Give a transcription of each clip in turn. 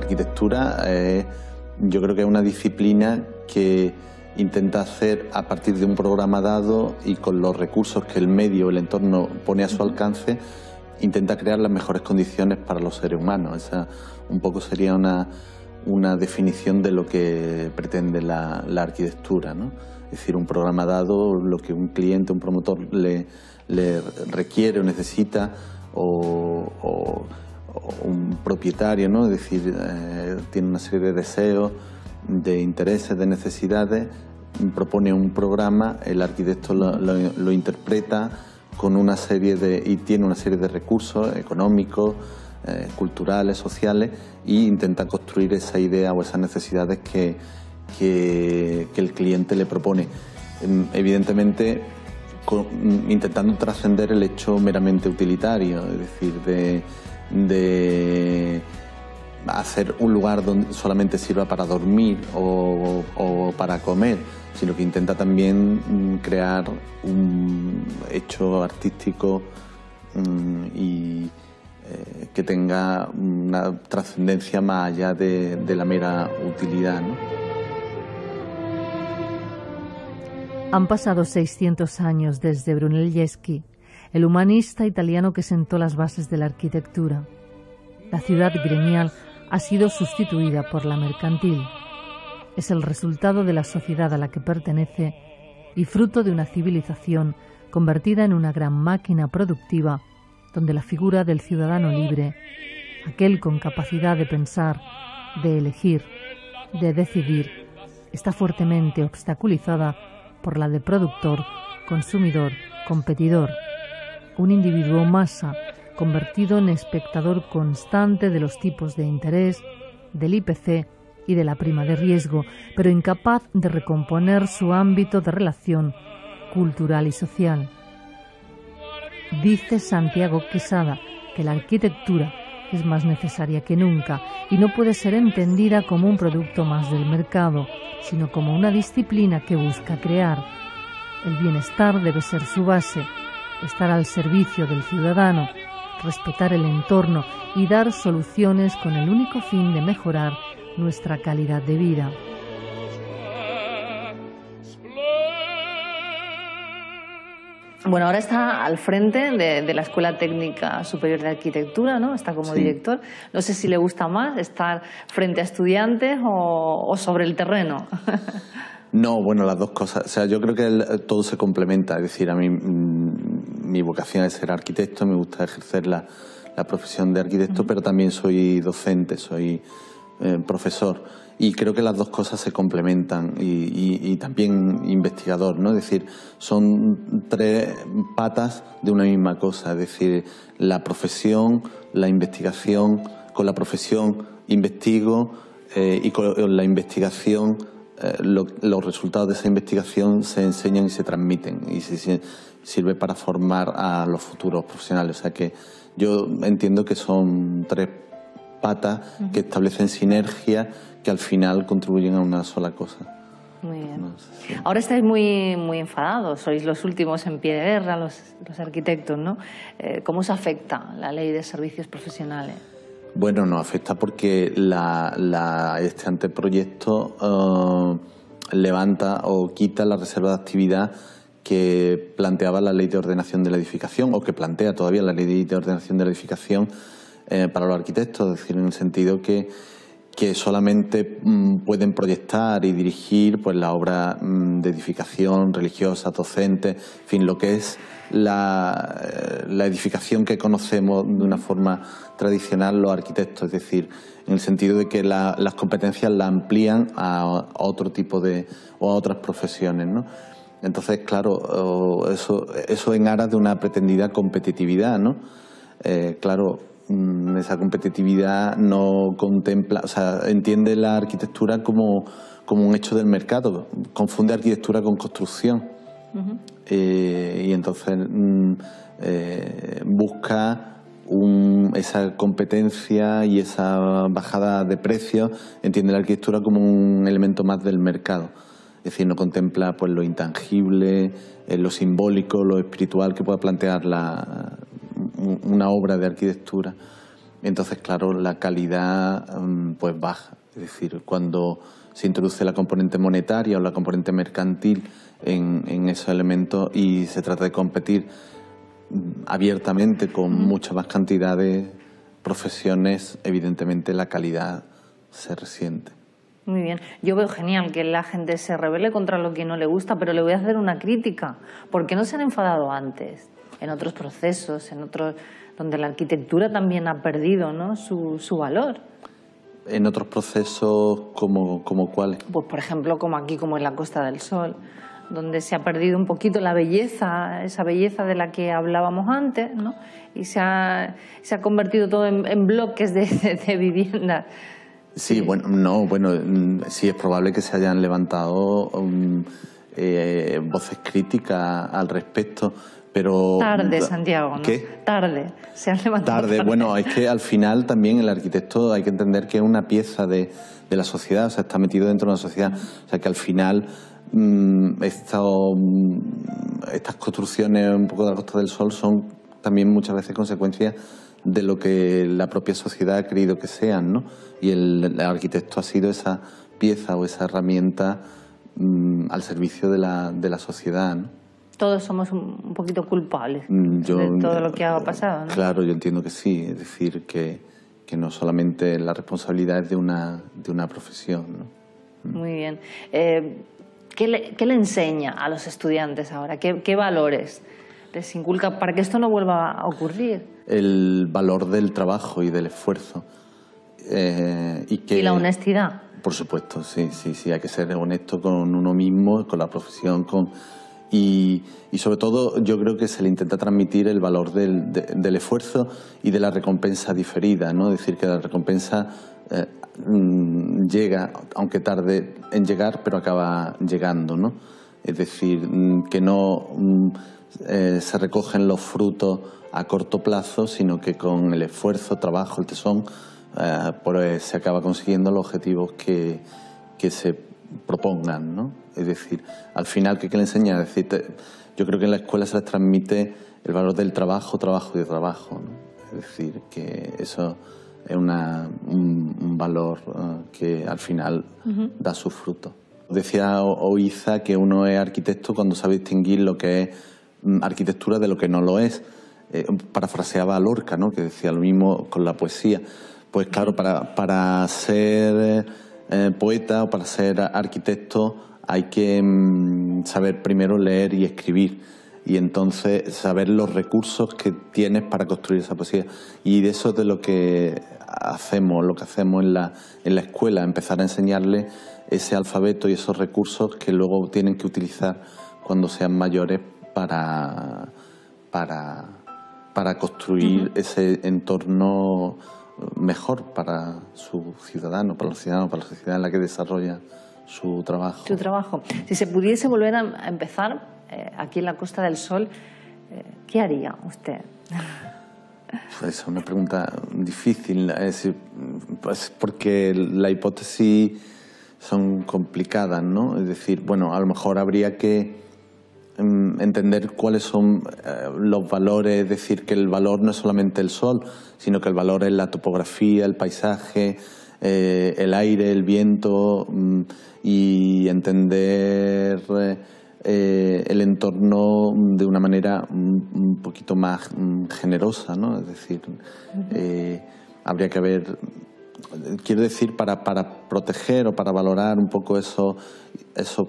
arquitectura yo creo que es una disciplina que intenta hacer a partir de un programa dado y con los recursos que el medio, el entorno pone a su alcance, intenta crear las mejores condiciones para los seres humanos. Esa un poco sería una definición de lo que pretende la arquitectura, ¿no? Es decir, un programa dado, lo que un cliente, un promotor le requiere o necesita, o un propietario, ¿no? Es decir, tiene una serie de deseos, de intereses, de necesidades, propone un programa, el arquitecto lo interpreta con una serie y tiene una serie de recursos económicos, culturales, sociales, e intenta construir esa idea o esas necesidades que el cliente le propone. Evidentemente, intentando trascender el hecho meramente utilitario, es decir, de hacer un lugar donde solamente sirva para dormir o para comer, sino que intenta también crear un hecho artístico y que tenga una trascendencia más allá de la mera utilidad, ¿no? Han pasado 600 años desde Brunelleschi, el humanista italiano que sentó las bases de la arquitectura. La ciudad gremial ha sido sustituida por la mercantil. Es el resultado de la sociedad a la que pertenece y fruto de una civilización convertida en una gran máquina productiva donde la figura del ciudadano libre, aquel con capacidad de pensar, de elegir, de decidir, está fuertemente obstaculizada por la de productor, consumidor, competidor, un individuo masa convertido en espectador constante de los tipos de interés, del IPC y de la prima de riesgo, pero incapaz de recomponer su ámbito de relación cultural y social. Dice Santiago Quesada que la arquitectura es más necesaria que nunca y no puede ser entendida como un producto más del mercado, sino como una disciplina que busca crear. El bienestar debe ser su base, estar al servicio del ciudadano, respetar el entorno y dar soluciones con el único fin de mejorar nuestra calidad de vida. Bueno, ahora está al frente de la Escuela Técnica Superior de Arquitectura, ¿no? Está como director. No sé si le gusta más estar frente a estudiantes o sobre el terreno. No, bueno, las dos cosas. O sea, yo creo que todo se complementa. Es decir, a mí mi vocación es ser arquitecto, me gusta ejercer la profesión de arquitecto, pero también soy docente, soy profesor. Y creo que las dos cosas se complementan y también investigador, ¿no? Es decir, son tres patas de una misma cosa. Es decir, la profesión, la investigación, con la profesión investigo y con la investigación los resultados de esa investigación se enseñan y se transmiten y sirve para formar a los futuros profesionales. O sea que yo entiendo que son tres patas que establecen sinergia que al final contribuyen a una sola cosa. Muy bien. No sé si... Ahora estáis muy enfadados, sois los últimos en pie de guerra, los arquitectos, ¿no? ¿Cómo os afecta la ley de servicios profesionales? Bueno, nos afecta porque este anteproyecto levanta o quita la reserva de actividad que planteaba la Ley de Ordenación de la Edificación, o que plantea todavía la Ley de Ordenación de la Edificación para los arquitectos, es decir, en el sentido que solamente pueden proyectar y dirigir pues la obra de edificación religiosa, docente, en fin, lo que es la edificación que conocemos de una forma tradicional los arquitectos, es decir, en el sentido de que las competencias las amplían a otro tipo o a otras profesiones, ¿no? Entonces, claro, eso en aras de una pretendida competitividad, ¿no? Claro, esa competitividad no contempla, o sea, entiende la arquitectura como un hecho del mercado, confunde arquitectura con construcción. Y entonces busca esa competencia y esa bajada de precios, entiende la arquitectura como un elemento más del mercado. Es decir, no contempla pues lo intangible, lo simbólico, lo espiritual que pueda plantear una obra de arquitectura. Entonces, claro, la calidad pues baja. Es decir, cuando se introduce la componente monetaria o la componente mercantil en esos elementos y se trata de competir abiertamente con mucha más cantidad de profesiones, evidentemente la calidad se resiente. Muy bien. Yo veo genial que la gente se rebele contra lo que no le gusta, pero le voy a hacer una crítica. ¿Por qué no se han enfadado antes? En otros procesos, en otros donde la arquitectura también ha perdido, ¿no?, su valor. ¿En otros procesos como cuáles? Pues por ejemplo, como aquí, como en la Costa del Sol, donde se ha perdido un poquito la belleza, esa belleza de la que hablábamos antes, ¿no? Y se ha convertido todo en bloques de viviendas. Sí, bueno, sí es probable que se hayan levantado voces críticas al respecto, pero... Tarde, Santiago, ¿no? ¿Qué? Tarde, se han levantado tarde. Bueno, es que al final también el arquitecto hay que entender que es una pieza de la sociedad, o sea, está metido dentro de una sociedad, o sea, que al final estas construcciones un poco de la Costa del Sol son también muchas veces consecuencias de lo que la propia sociedad ha querido que sean, ¿no? Y el arquitecto ha sido esa pieza o esa herramienta al servicio de la sociedad, ¿no? Todos somos un poquito culpables de todo lo que ha pasado, ¿no? Claro, yo entiendo que sí, es decir, que no solamente la responsabilidad es de una profesión, ¿no? Muy bien. ¿Qué le enseña a los estudiantes ahora? ¿Qué valores les inculca para que esto no vuelva a ocurrir? El valor del trabajo y del esfuerzo. ¿Y la honestidad? Por supuesto, sí, hay que ser honesto con uno mismo, con la profesión, y sobre todo yo creo que se le intenta transmitir el valor del esfuerzo y de la recompensa diferida, ¿no? Es decir, que la recompensa llega, aunque tarde en llegar, pero acaba llegando, ¿no? Es decir, que no se recogen los frutos a corto plazo, sino que con el esfuerzo, trabajo, el tesón, pues se acaba consiguiendo los objetivos que se propongan, ¿no? Es decir, al final, ¿qué le enseña? Es decir, yo creo que en la escuela se les transmite el valor del trabajo, trabajo y trabajo, ¿no? Es decir, que eso es un valor que al final da sus frutos. Decía Oiza que uno es arquitecto cuando sabe distinguir lo que es arquitectura de lo que no lo es. Parafraseaba a Lorca, ¿no?, que decía lo mismo con la poesía. Pues claro, para ser poeta o para ser arquitecto hay que saber primero leer y escribir, y entonces saber los recursos que tienes para construir esa poesía. Y de eso es de lo que hacemos en la escuela, empezar a enseñarle ese alfabeto y esos recursos que luego tienen que utilizar cuando sean mayores para construir ese entorno mejor para su ciudadano, para los ciudadanos, para la sociedad en la que desarrolla su trabajo. Su trabajo. Si se pudiese volver a empezar aquí en la Costa del Sol, ¿qué haría usted? Pues es una pregunta difícil, pues porque las hipótesis son complicadas, ¿no? Es decir, bueno, a lo mejor habría que entender cuáles son los valores, es decir, que el valor no es solamente el sol, sino que el valor es la topografía, el paisaje, el aire, el viento, y entender el entorno de una manera un poquito más generosa, ¿no? Es decir, habría que haber, quiero decir, para proteger o para valorar un poco esos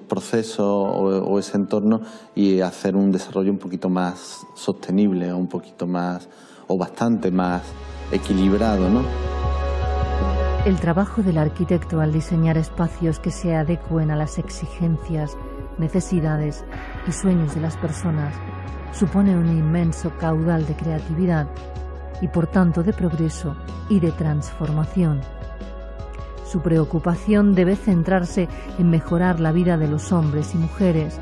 procesos o ese entorno y hacer un desarrollo un poquito más sostenible, un poquito más o bastante más equilibrado, ¿no? El trabajo del arquitecto al diseñar espacios que se adecúen a las exigencias, necesidades y sueños de las personas supone un inmenso caudal de creatividad y por tanto de progreso y de transformación. Su preocupación debe centrarse en mejorar la vida de los hombres y mujeres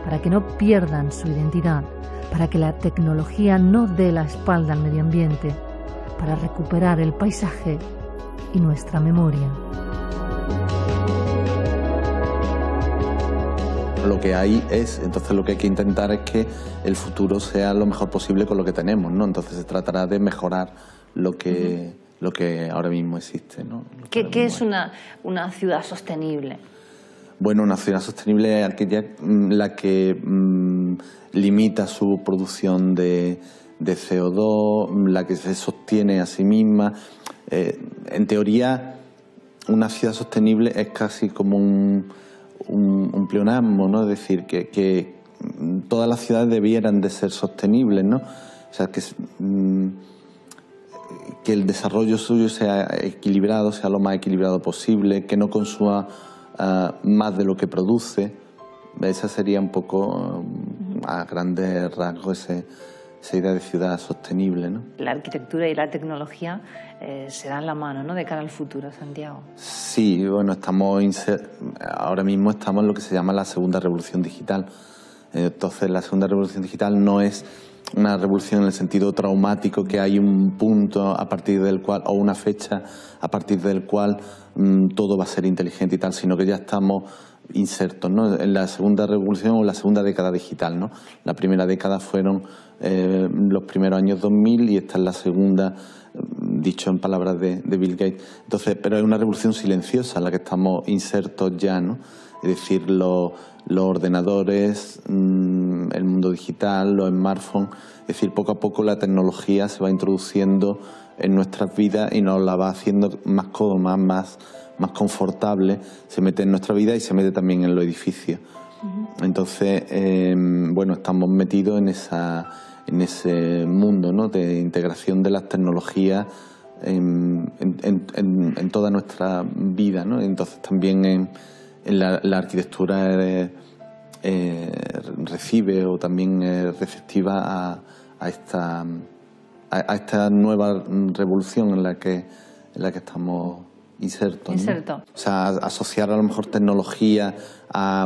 para que no pierdan su identidad, para que la tecnología no dé la espalda al medio ambiente, para recuperar el paisaje y nuestra memoria. Lo que hay entonces lo que hay que intentar es que el futuro sea lo mejor posible con lo que tenemos, ¿no? Entonces se tratará de mejorar lo que lo que ahora mismo existe, ¿no? ¿Qué es una ciudad sostenible? Bueno, una ciudad sostenible es aquella la que limita su producción de CO2, la que se sostiene a sí misma. En teoría, una ciudad sostenible es casi como un pleonasmo, ¿no? Es decir, que todas las ciudades debieran de ser sostenibles, ¿no? O sea, que el desarrollo suyo sea equilibrado, sea lo más equilibrado posible, que no consuma más de lo que produce. Esa sería un poco, a grandes rasgos, esa idea de ciudad sostenible, ¿no? La arquitectura y la tecnología se dan la mano, ¿no?, de cara al futuro, Santiago. Sí, bueno, ahora mismo estamos en lo que se llama la segunda revolución digital. Entonces, la segunda revolución digital no es una revolución en el sentido traumático, que hay un punto a partir del cual, o una fecha a partir del cual todo va a ser inteligente y tal, sino que ya estamos insertos, ¿no?, en la segunda revolución o la segunda década digital, ¿no? La primera década fueron los primeros años 2000 y esta es la segunda, dicho en palabras de Bill Gates. Entonces, pero es una revolución silenciosa en la que estamos insertos ya, ¿no? Es decir, los ordenadores, el mundo digital, los smartphones. Es decir, poco a poco la tecnología se va introduciendo en nuestras vidas y nos la va haciendo más cómoda, más confortable. Se mete en nuestra vida y se mete también en los edificios. Entonces, bueno, estamos metidos en ese mundo, ¿no?, de integración de las tecnologías en toda nuestra vida, ¿no? Entonces también en la arquitectura recibe o también es receptiva a esta nueva revolución en la que estamos insertos, ¿no? O sea, asociar a lo mejor tecnología a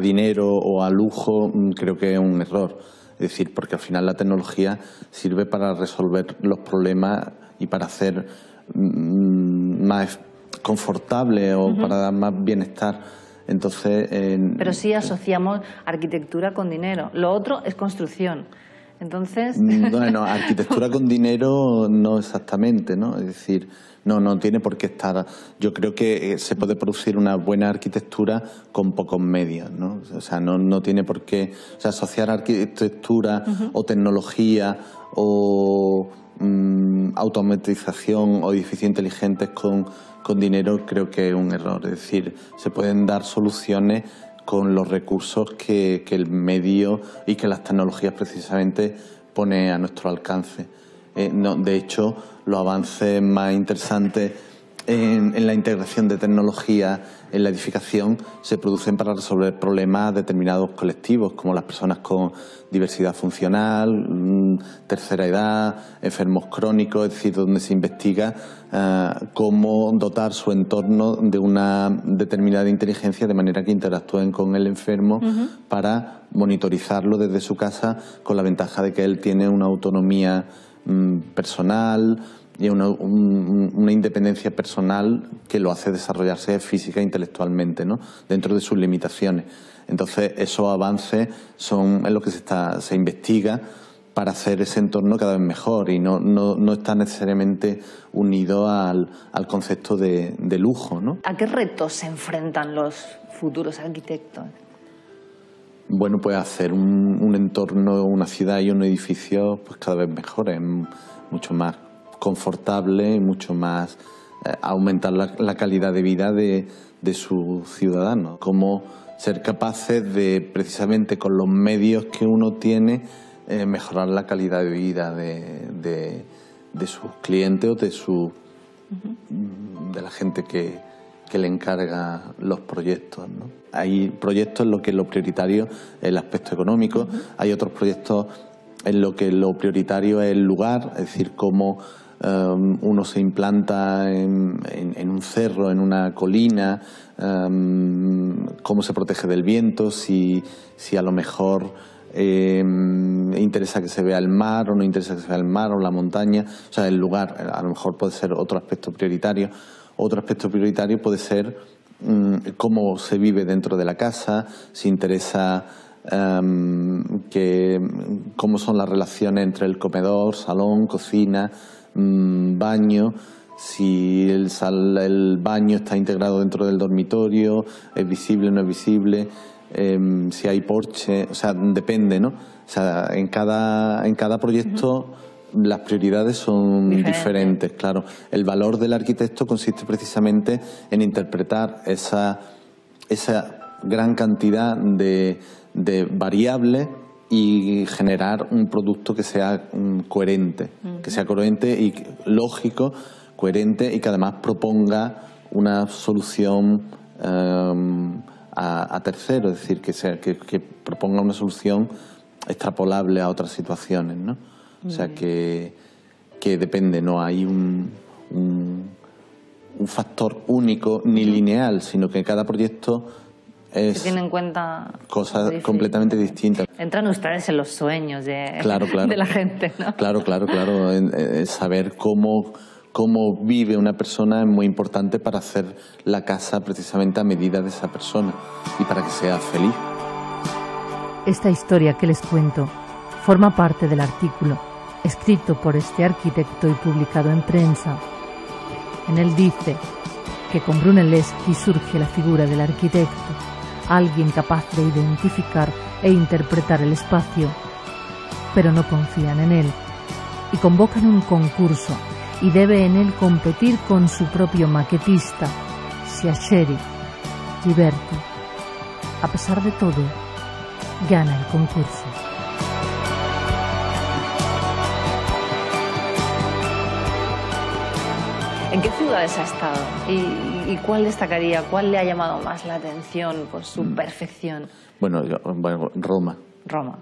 dinero o a lujo creo que es un error. Es decir, porque al final la tecnología sirve para resolver los problemas y para hacer más confortable o para dar más bienestar. Entonces, pero sí asociamos arquitectura con dinero. Lo otro es construcción. Entonces, bueno, arquitectura con dinero no exactamente, ¿no? Es decir, no tiene por qué estar. Yo creo que se puede producir una buena arquitectura con pocos medios, ¿no? O sea, no tiene por qué, o sea, asociar arquitectura o tecnología o automatización o edificios inteligentes con dinero, creo que es un error. Es decir, se pueden dar soluciones con los recursos que el medio y que las tecnologías precisamente pone a nuestro alcance. De hecho, los avances más interesantes en la integración de tecnología en la edificación se producen para resolver problemas determinados colectivos, como las personas con diversidad funcional, tercera edad, enfermos crónicos, es decir, donde se investiga cómo dotar su entorno de una determinada inteligencia de manera que interactúen con el enfermo para monitorizarlo desde su casa, con la ventaja de que él tiene una autonomía personal y una independencia personal que lo hace desarrollarse física e intelectualmente, ¿no?, dentro de sus limitaciones. Entonces, esos avances es lo que se investiga para hacer ese entorno cada vez mejor y no está necesariamente unido al concepto de lujo, ¿no? ¿A qué retos se enfrentan los futuros arquitectos? Bueno, pues hacer un entorno, una ciudad y un edificio pues cada vez mejores, mucho más confortable y mucho más aumentar la calidad de vida de sus ciudadanos. Cómo ser capaces de, precisamente con los medios que uno tiene, mejorar la calidad de vida de sus clientes o de la gente que le encarga los proyectos, ¿no? Hay proyectos en los que lo prioritario es el aspecto económico, hay otros proyectos en los que lo prioritario es el lugar, es decir, cómo uno se implanta en un cerro, en una colina, cómo se protege del viento, si a lo mejor interesa que se vea el mar o no interesa que se vea el mar o la montaña. O sea, el lugar a lo mejor puede ser otro aspecto prioritario. Otro aspecto prioritario puede ser cómo se vive dentro de la casa, si interesa cómo son las relaciones entre el comedor, salón, cocina, baño, si el baño está integrado dentro del dormitorio, es visible o no es visible, si hay porche, o sea, depende, ¿no? O sea, en cada proyecto las prioridades son diferentes, claro. El valor del arquitecto consiste precisamente en interpretar esa gran cantidad de variables y generar un producto que sea coherente, y lógico, coherente, y que además proponga una solución a terceros, es decir, que proponga una solución extrapolable a otras situaciones, ¿no? O sea, que depende, no hay un factor único ni lineal, sino que cada proyecto se tiene en cuenta cosas completamente distintas. Entran ustedes en los sueños de la gente, ¿no? Claro. Saber cómo vive una persona es muy importante para hacer la casa precisamente a medida de esa persona y para que sea feliz. Esta historia que les cuento forma parte del artículo escrito por este arquitecto y publicado en prensa. En él dice que con Brunelleschi surge la figura del arquitecto, alguien capaz de identificar e interpretar el espacio, pero no confían en él y convocan un concurso y debe en él competir con su propio maquetista, Siacheri Ghiberti. A pesar de todo, gana el concurso. ¿En qué ciudades ha estado? ¿Y cuál destacaría? ¿Cuál le ha llamado más la atención por su perfección? Bueno, Roma. Roma.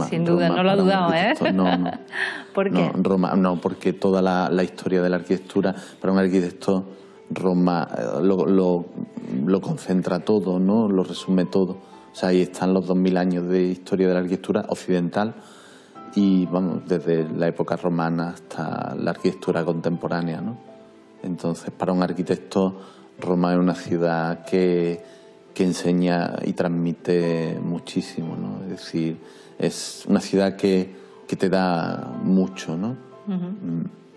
Sin duda, no lo ha dudado, ¿eh? No. ¿Por qué? No, Roma, no, porque toda la historia de la arquitectura, para un arquitecto, Roma lo concentra todo, ¿no? Lo resume todo. O sea, ahí están los 2000 años de historia de la arquitectura occidental. Y vamos, desde la época romana hasta la arquitectura contemporánea, ¿no? Entonces, para un arquitecto, Roma es una ciudad que enseña y transmite muchísimo, ¿no? Es decir, es una ciudad que te da mucho, ¿no?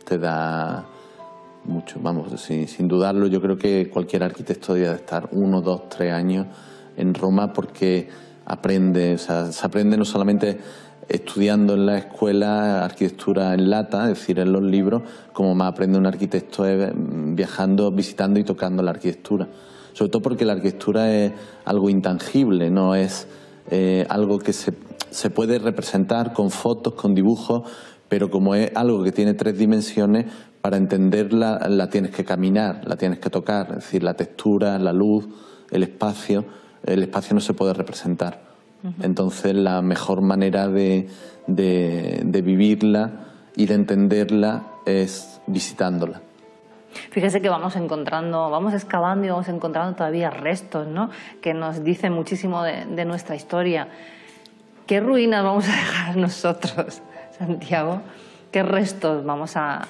Te da mucho, vamos, sin dudarlo. Yo creo que cualquier arquitecto debería estar 1, 2, 3 años en Roma, porque aprende, o sea, se aprende no solamente estudiando en la escuela arquitectura en lata, es decir, en los libros, como más aprende un arquitecto viajando, visitando y tocando la arquitectura. Sobre todo porque la arquitectura es algo intangible, no es algo que se puede representar con fotos, con dibujos, pero como es algo que tiene 3 dimensiones, para entenderla la tienes que caminar, la tienes que tocar, es decir, la textura, la luz, el espacio no se puede representar. Entonces, la mejor manera de vivirla y de entenderla es visitándola. Fíjese que vamos excavando y vamos encontrando todavía restos, ¿no?, que nos dicen muchísimo de nuestra historia. ¿Qué ruinas vamos a dejar nosotros, Santiago? ¿Qué restos vamos a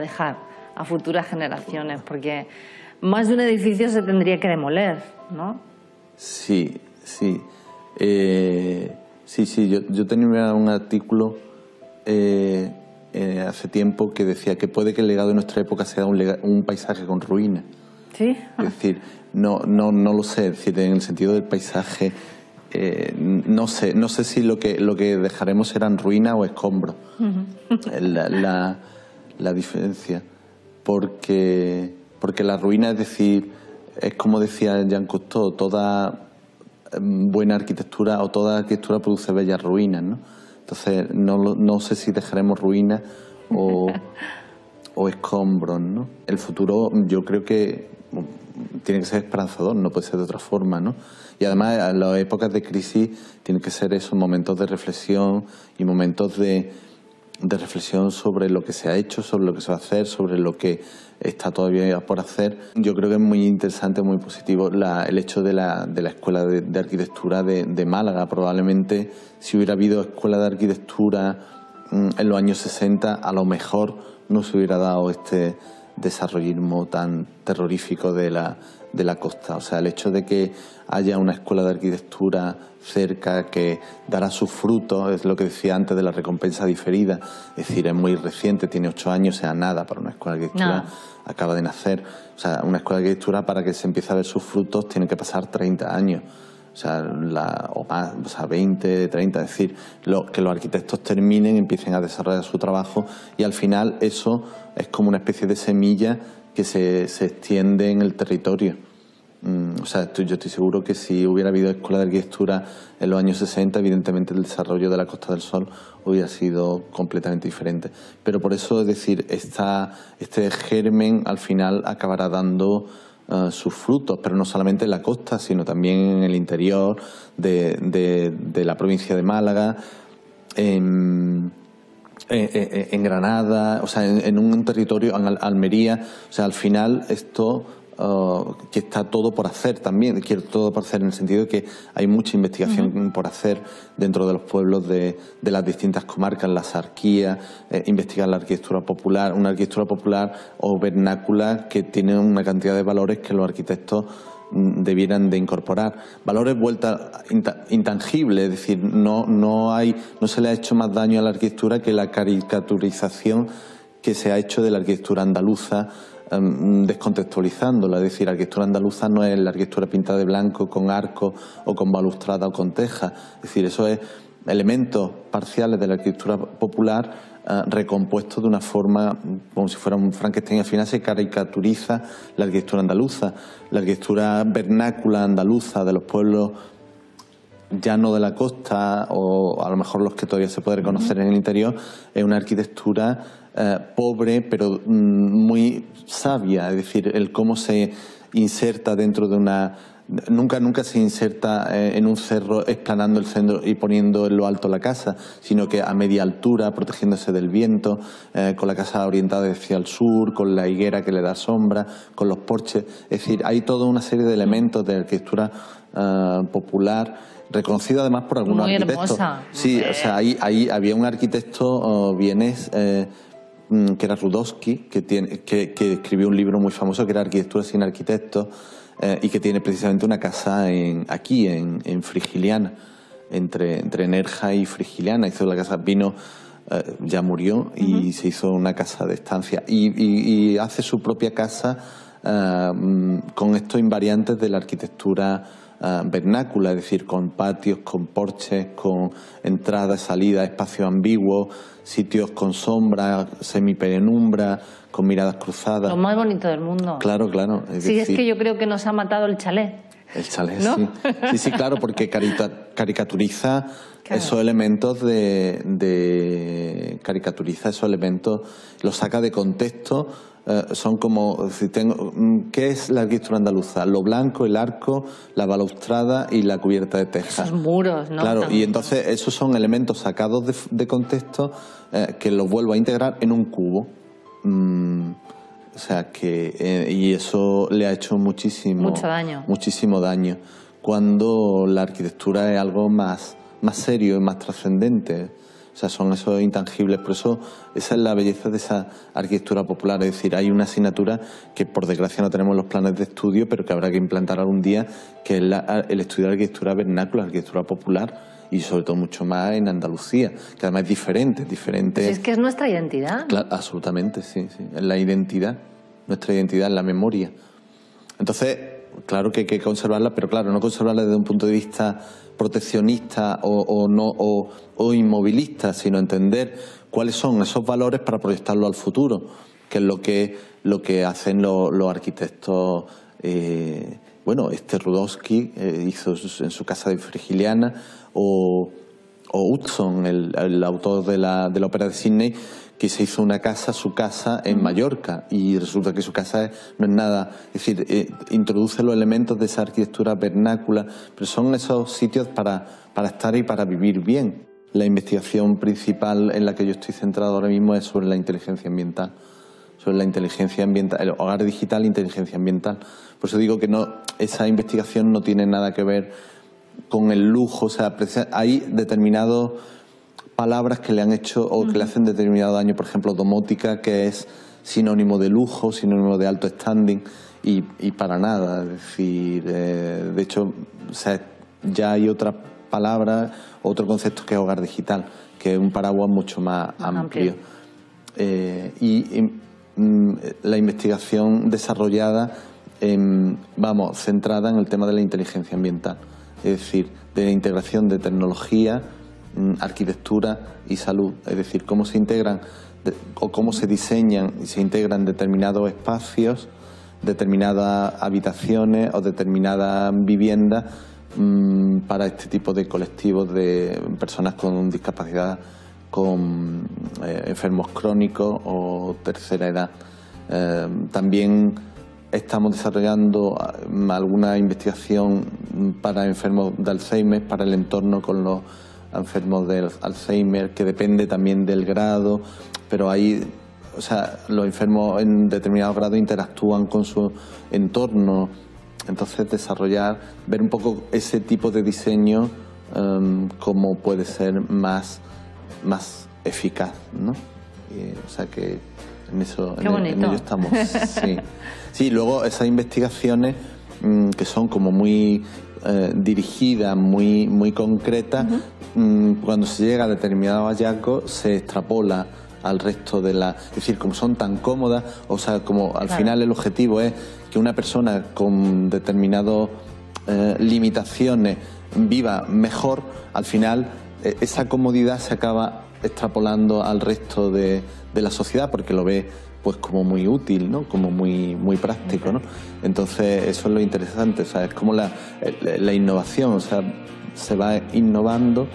dejar a futuras generaciones? Porque más de un edificio se tendría que demoler, ¿no? Sí. Yo tenía un artículo hace tiempo que decía que puede que el legado de nuestra época sea un paisaje con ruinas. ¿Sí? Es decir, no lo sé, es decir, en el sentido del paisaje, no sé si lo que dejaremos serán ruinas o escombros. La diferencia, porque la ruina, es decir, es como decía Jean Cocteau, toda buena arquitectura o toda arquitectura produce bellas ruinas, ¿no? Entonces no sé si dejaremos ruinas o escombros, ¿no? El futuro yo creo que tiene que ser esperanzador, no puede ser de otra forma, ¿no? Y además en las épocas de crisis tienen que ser esos momentos de reflexión y momentos de reflexión sobre lo que se ha hecho, sobre lo que se va a hacer, sobre lo que está todavía por hacer. Yo creo que es muy interesante, muy positivo el hecho de la Escuela de Arquitectura de Málaga. Probablemente si hubiera habido Escuela de Arquitectura en los años 60, a lo mejor no se hubiera dado este desarrollismo tan terrorífico de la de la costa. O sea, el hecho de que haya una escuela de arquitectura cerca que dará sus frutos, es lo que decía antes de la recompensa diferida, es decir, es muy reciente, tiene 8 años, o sea, nada para una escuela de arquitectura, acaba de nacer. O sea, una escuela de arquitectura, para que se empiece a ver sus frutos, tiene que pasar 30 años. O sea, o más, o sea, 20, 30, es decir, que los arquitectos terminen, empiecen a desarrollar su trabajo, y al final eso es como una especie de semilla que se extiende en el territorio. O sea, yo estoy seguro que si hubiera habido escuela de arquitectura en los años 60, evidentemente el desarrollo de la Costa del Sol hubiera sido completamente diferente. Pero por eso, es decir, este germen al final acabará dando sus frutos, pero no solamente en la costa, sino también en el interior de la provincia de Málaga, en Granada, o sea, en un territorio, en Almería. O sea, al final esto que está todo por hacer también, quiero todo por hacer en el sentido de que hay mucha investigación por hacer dentro de los pueblos de las distintas comarcas, la Sarquía, investigar la arquitectura popular, una arquitectura popular o vernácula que tiene una cantidad de valores que los arquitectos debieran de incorporar, valores vueltas intangibles, es decir, no se le ha hecho más daño a la arquitectura que la caricaturización que se ha hecho de la arquitectura andaluza, descontextualizándola. Es decir, la arquitectura andaluza no es la arquitectura pintada de blanco con arco o con balustrada o con teja. Es decir, eso es elementos parciales de la arquitectura popular recompuestos de una forma como si fuera un Frankenstein. Al final se caricaturiza la arquitectura andaluza. La arquitectura vernácula andaluza de los pueblos llano de la costa, o a lo mejor los que todavía se puede reconocer en el interior, es una arquitectura pobre pero muy sabia. Es decir, el cómo se inserta dentro de una... Nunca se inserta en un cerro explanando el centro y poniendo en lo alto la casa, sino que a media altura, protegiéndose del viento, con la casa orientada hacia el sur, con la higuera que le da sombra, con los porches. Es decir, hay toda una serie de elementos de arquitectura popular, reconocido además por algunos arquitectos. Hermosa. Sí, o sea, ahí había un arquitecto vienés que era Rudowski, que escribió un libro muy famoso que era Arquitectura sin arquitectos, y que tiene precisamente una casa aquí en Frigiliana, entre Nerja y Frigiliana. Hizo la casa, ya murió y se hizo una casa de estancia, y hace su propia casa con estos invariantes de la arquitectura vernácula, es decir, con patios, con porches, con entradas, salidas, espacios ambiguos, sitios con sombra, semipenumbra, con miradas cruzadas. Lo más bonito del mundo. Claro, claro. Sí, es que yo creo que nos ha matado el chalet. El chalet, ¿no? Sí, claro, porque caricaturiza esos elementos caricaturiza esos elementos, los saca de contexto. Son como, ¿qué es la arquitectura andaluza? Lo blanco, el arco, la balaustrada y la cubierta de teja. Esos muros, ¿no? Claro, y entonces esos son elementos sacados de contexto que los vuelvo a integrar en un cubo. O sea que, y eso le ha hecho muchísimo daño, cuando la arquitectura es algo más serio y más trascendente. O sea, son esos intangibles. Por eso esa es la belleza de esa arquitectura popular. Es decir, hay una asignatura que por desgracia no tenemos en los planes de estudio, pero que habrá que implantar algún día, que es el estudio de arquitectura vernácula, arquitectura popular, y sobre todo mucho más en Andalucía, que además es diferente. Pues es que es nuestra identidad. Claro, absolutamente, sí. Es la identidad, nuestra identidad, la memoria. Entonces, claro que hay que conservarla, pero claro, no conservarla desde un punto de vista proteccionista o inmovilista, sino entender cuáles son esos valores para proyectarlo al futuro, que es lo que hacen los arquitectos. Rudowski hizo en su casa de Frigiliana, o Hudson, el autor de la ópera de Sydney, que se hizo su casa en Mallorca, y resulta que su casa no es nada, es decir, introduce los elementos de esa arquitectura vernácula, pero son esos sitios para estar y para vivir bien. La investigación principal en la que yo estoy centrado ahora mismo es sobre la inteligencia ambiental, el hogar digital e inteligencia ambiental. Por eso digo que esa investigación no tiene nada que ver con el lujo. O sea, hay determinados palabras que le han hecho o que le hacen determinado daño. Por ejemplo, domótica, que es sinónimo de lujo, sinónimo de alto standing, y para nada. Es decir, de hecho, o sea, ya hay otra palabra, otro concepto que es hogar digital, que es un paraguas mucho más amplio. La investigación desarrollada, centrada en el tema de la inteligencia ambiental, es decir, de la integración de tecnología, arquitectura y salud, es decir, cómo se integran o cómo se diseñan y se integran determinados espacios, determinadas habitaciones o determinadas viviendas para este tipo de colectivos de personas con discapacidad, con enfermos crónicos o tercera edad. También estamos desarrollando alguna investigación para enfermos de Alzheimer, para el entorno con los enfermos de Alzheimer, que depende también del grado, pero ahí, o sea, los enfermos en determinado grado interactúan con su entorno. Entonces ver un poco ese tipo de diseño, cómo puede ser más eficaz, ¿no? O sea que en ello estamos. Sí. Sí, luego esas investigaciones que son como muy dirigidas, muy concretas, cuando se llega a determinados hallazgos se extrapola al resto de es decir, como son tan cómodas, o sea, como al final el objetivo es que una persona con determinadas limitaciones viva mejor, al final esa comodidad se acaba extrapolando al resto de la sociedad, porque lo ve pues como muy útil, ¿no? Como muy práctico, ¿no? Entonces eso es lo interesante, o sea, es como la innovación, o sea, se va innovando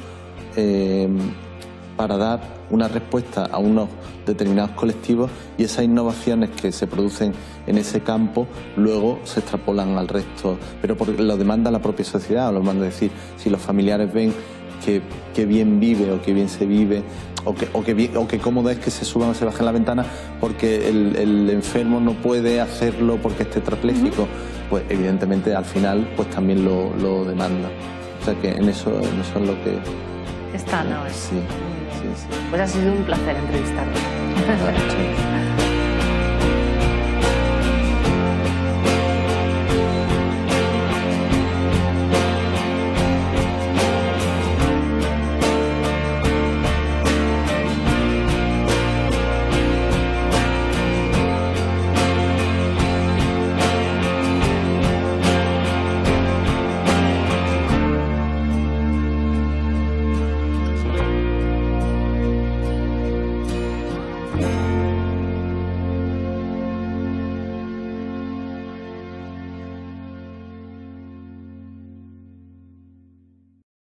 para dar una respuesta a unos determinados colectivos, y esas innovaciones que se producen en ese campo luego se extrapolan al resto, pero porque lo demanda la propia sociedad, o lo demanda, decir, si los familiares ven que bien vive o que bien se vive, o que cómodo es que se suban o se bajen la ventana porque el enfermo no puede hacerlo porque esté tetrapléjico, pues evidentemente al final pues también lo demanda. O sea que en eso es lo que está, ¿no? Sí. Pues ha sido un placer entrevistarlo. Claro, sí.